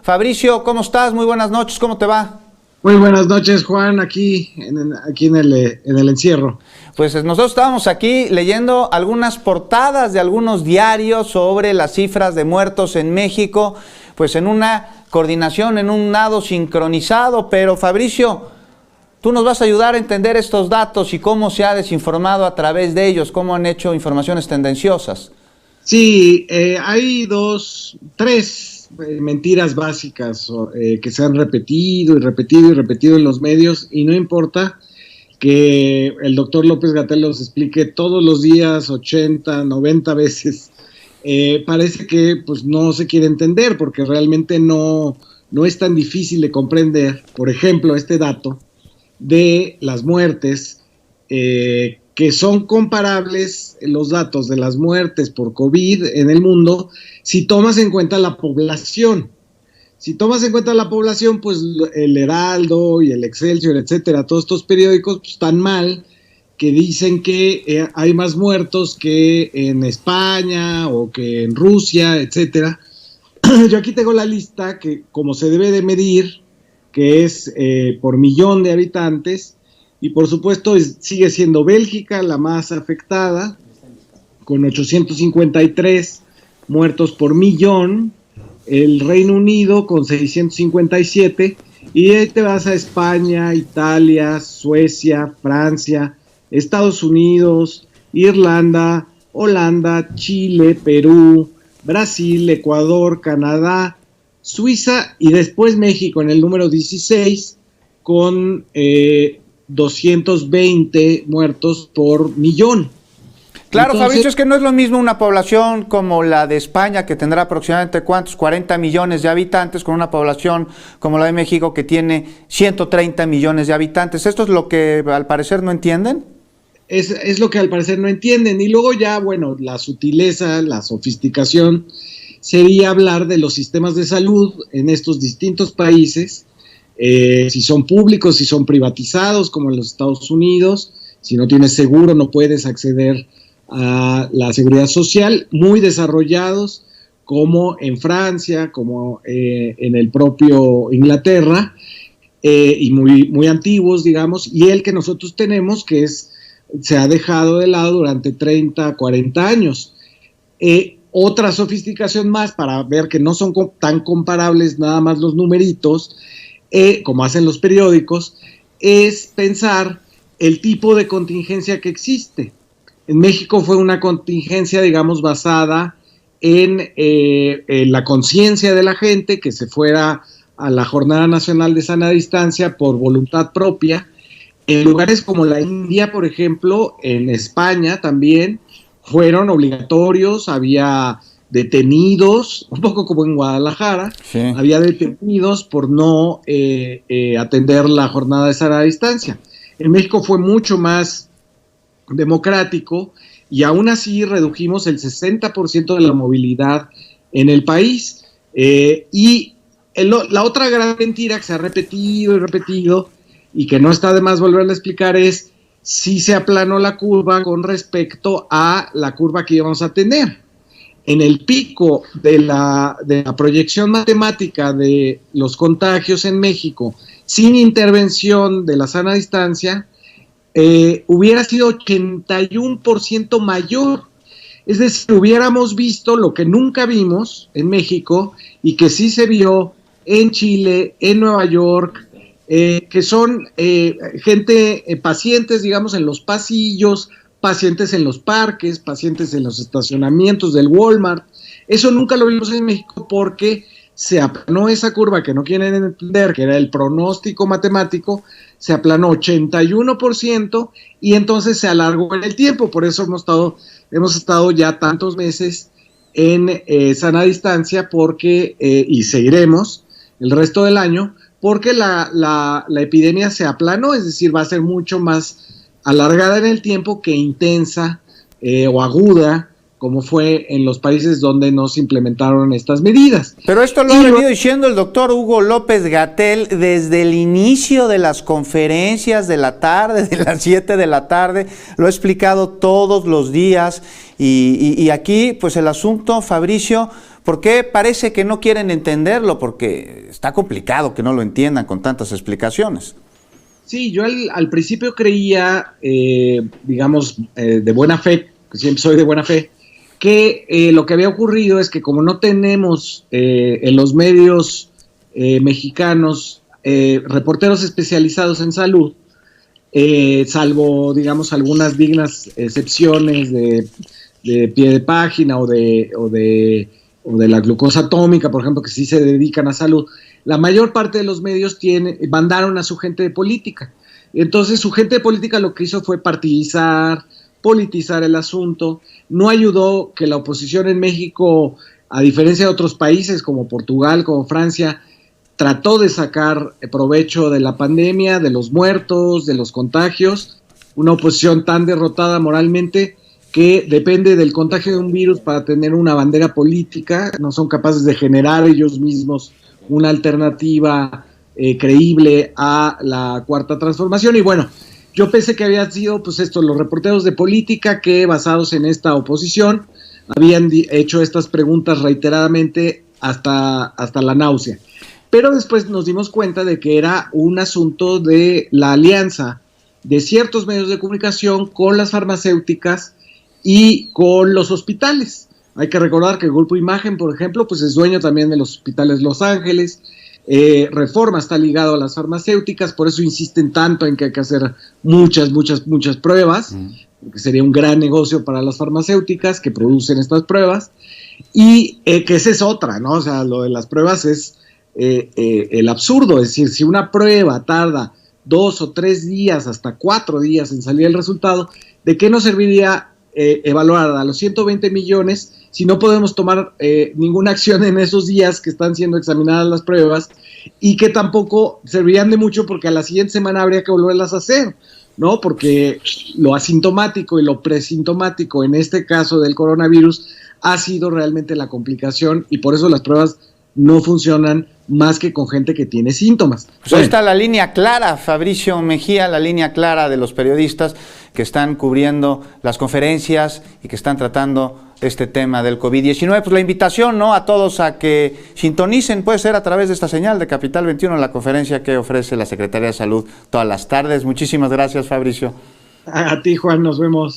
Fabricio, ¿cómo estás? Muy buenas noches, ¿cómo te va? Muy buenas noches, Juan, aquí en el encierro. Pues nosotros estábamos aquí leyendo algunas portadas de algunos diarios sobre las cifras de muertos en México, pues en una coordinación, en un nado sincronizado, pero Fabricio, tú nos vas a ayudar a entender estos datos y cómo se ha desinformado a través de ellos, cómo han hecho informaciones tendenciosas. Sí, hay tres mentiras básicas que se han repetido y repetido y repetido en los medios, y no importa que el doctor López-Gatell los explique todos los días 80, 90 veces. Parece que pues no se quiere entender porque realmente no es tan difícil de comprender. Por ejemplo, este dato de las muertes, que son comparables los datos de las muertes por COVID en el mundo si tomas en cuenta la población. Si tomas en cuenta la población, pues el Heraldo y el Excelsior, etcétera, todos estos periódicos pues, están mal, que dicen que hay más muertos que en España o que en Rusia, etcétera. Yo aquí tengo la lista que como se debe de medir, que es por millón de habitantes, y por supuesto sigue siendo Bélgica la más afectada, con 853 muertos por millón, el Reino Unido con 657, y ahí te vas a España, Italia, Suecia, Francia, Estados Unidos, Irlanda, Holanda, Chile, Perú, Brasil, Ecuador, Canadá, Suiza y después México en el número 16 con 220 muertos por millón. Claro, entonces, Fabricio, es que no es lo mismo una población como la de España, que tendrá aproximadamente, ¿cuántos? 40 millones de habitantes, con una población como la de México, que tiene 130 millones de habitantes. ¿Esto es lo que al parecer no entienden? Es lo que al parecer no entienden. Y luego ya, bueno, la sutileza, la sofisticación, sería hablar de los sistemas de salud en estos distintos países, si son públicos, si son privatizados, como en los Estados Unidos. Si no tienes seguro, no puedes acceder a la seguridad social, muy desarrollados como en Francia, como en el propio Inglaterra, y muy antiguos, digamos, y el que nosotros tenemos, que se ha dejado de lado durante 30, 40 años. Otra sofisticación más para ver que no son tan comparables nada más los numeritos, como hacen los periódicos, es pensar el tipo de contingencia que existe. En México fue una contingencia, digamos, basada en la conciencia de la gente, que se fuera a la Jornada Nacional de Sana Distancia por voluntad propia. En lugares como la India, por ejemplo, en España también, fueron obligatorios, había detenidos, un poco como en Guadalajara, sí. Había detenidos por no atender la jornada de sana distancia. En México fue mucho más democrático y aún así redujimos el 60% de la movilidad en el país. Y la otra gran mentira que se ha repetido y repetido y que no está de más volverla a explicar es si se aplanó la curva con respecto a la curva que íbamos a tener. En el pico de la proyección matemática de los contagios en México, sin intervención de la sana distancia, hubiera sido 81% mayor. Es decir, hubiéramos visto lo que nunca vimos en México y que sí se vio en Chile, en Nueva York, que son pacientes, digamos, en los pasillos, pacientes en los parques, pacientes en los estacionamientos del Walmart. Eso nunca lo vimos en México porque se aplanó esa curva que no quieren entender, que era el pronóstico matemático, se aplanó 81% y entonces se alargó en el tiempo. Por eso hemos estado ya tantos meses en sana distancia porque y seguiremos el resto del año porque la epidemia se aplanó, es decir, va a ser mucho más alargada en el tiempo que intensa o aguda, como fue en los países donde no se implementaron estas medidas. Pero esto lo ha venido diciendo el doctor Hugo López-Gatell desde el inicio de las conferencias de la tarde, de las 7 de la tarde, lo ha explicado todos los días, y aquí pues el asunto, Fabricio, ¿Por qué parece que no quieren entenderlo? Porque está complicado que no lo entiendan con tantas explicaciones. Sí, yo al principio creía, digamos, de buena fe, que siempre soy de buena fe, que lo que había ocurrido es que como no tenemos en los medios mexicanos reporteros especializados en salud, salvo, digamos, algunas dignas excepciones de pie de página o de la glucosa atómica, por ejemplo, que sí se dedican a salud, la mayor parte de los medios mandaron a su gente de política. Entonces su gente de política lo que hizo fue politizar el asunto. No ayudó que la oposición en México, a diferencia de otros países como Portugal, como Francia, trató de sacar provecho de la pandemia, de los muertos, de los contagios. Una oposición tan derrotada moralmente que depende del contagio de un virus para tener una bandera política, no son capaces de generar ellos mismos una alternativa creíble a la Cuarta Transformación. Y bueno, yo pensé que habían sido pues los reporteros de política que, basados en esta oposición, habían hecho estas preguntas reiteradamente hasta la náusea. Pero después nos dimos cuenta de que era un asunto de la alianza de ciertos medios de comunicación con las farmacéuticas y con los hospitales. Hay que recordar que el Grupo Imagen, por ejemplo, pues es dueño también de los hospitales Los Ángeles. Reforma está ligado a las farmacéuticas, por eso insisten tanto en que hay que hacer muchas pruebas, porque sería un gran negocio para las farmacéuticas que producen estas pruebas, y que esa es otra, ¿no? O sea, lo de las pruebas es el absurdo, es decir, si una prueba tarda 2 o 3 días, hasta 4 días en salir el resultado, ¿de qué nos serviría evaluar a los 120 millones si no podemos tomar ninguna acción en esos días que están siendo examinadas las pruebas, y que tampoco servirían de mucho porque a la siguiente semana habría que volverlas a hacer, ¿no? Porque lo asintomático y lo presintomático en este caso del coronavirus ha sido realmente la complicación, y por eso las pruebas no funcionan más que con gente que tiene síntomas. Pues ahí está la línea clara, Fabricio Mejía, la línea clara de los periodistas que están cubriendo las conferencias y que están tratando este tema del COVID-19. Pues la invitación, ¿no?, a todos a que sintonicen, puede ser a través de esta señal de Capital 21, la conferencia que ofrece la Secretaría de Salud todas las tardes. Muchísimas gracias, Fabricio. A ti, Juan, nos vemos.